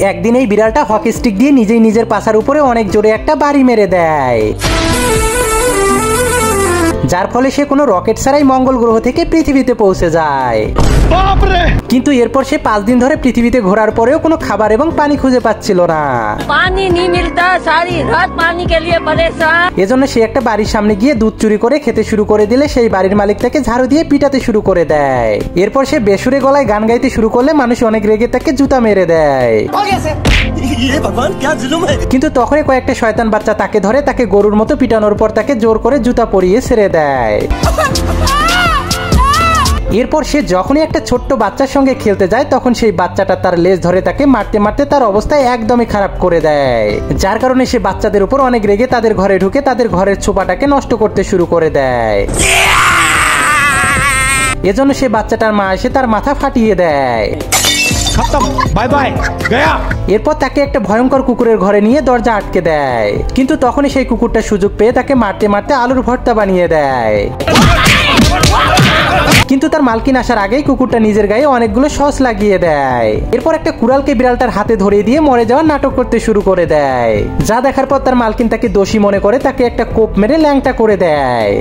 একদিন এই বিড়ালটা হকি স্টিক দিয়ে নিজেই নিজের পাছার উপরে অনেক জোরে একটা বাড়ি মেরে দেয়, যার ফলে সে কোনো রকেট ছাড়াই মঙ্গল গ্রহ থেকে পৃথিবীতে পৌঁছে যায়। কিন্তু এরপর সে 5 দিন ধরে পৃথিবীতে ঘোরার পরেও কোনো খাবার এবং পানি খুঁজে পাচ্ছিল না। পানি नहीं मिलता, सारी रात पानी के लिए परेशान। এজন্য সে একটা বাড়ির সামনে গিয়ে দুধ চুরি করে খেতে শুরু করে দিলে সেই বাড়ির মালিক তাকে ঝাড়ু দিয়ে পিটাতে শুরু করে দেয়। এরপর সে বেসুরে গলায় গান গাইতে শুরু করলে মানুষ অনেক রেগে তাকে জুতা মেরে দেয়। কিন্তু তখনই কয়েকটা শয়তান বাচ্চা তাকে ধরে তাকে গরুর মতো পিটানোর পর তাকে জোর করে জুতা পরিয়ে ছেড়ে দেয়। এরপর সে যখনই একটা ছোট্ট বাচ্চার সঙ্গে খেলতে যায় তখন সেই বাচ্চাটা তার লেজ ধরে তাকে মারতে মারতে তার অবস্থা একদমই খারাপ করে দেয়, যার কারণে সে বাচ্চাদের উপর অনেক রেগে তাদের ঘরে ঢুকে তাদের ঘরের ছোপাটাকে নষ্ট করতে শুরু করে দেয়। এজন্য সে বাচ্চাটার মা এসে তার মাথা ফাটিয়ে দেয়। Bye bye Gaya. এরপর তাকে একটা ভয়ঙ্কর কুকুরের ঘরে নিয়ে দরজা আটকে দেয়, কিন্তু তখনই সেই কুকুরটা সুযোগ পেয়ে তাকে মারতে মারতে আলুর ভর্তা বানিয়ে দেয়। কিন্তু তার মালকিন আসার আগেই কুকুরটা নিজের গায়ে অনেকগুলো সস লাগিয়ে দেয়। এরপর একটা কুড়ালকে বিড়ালটার হাতে ধরিয়ে দিয়ে মরে যাওয়ার নাটক করতে শুরু করে দেয়, যা দেখার পর তার মালকিন তাকে দোষী মনে করে তাকে একটা কোপ মেরে ল্যাংটা করে দেয়।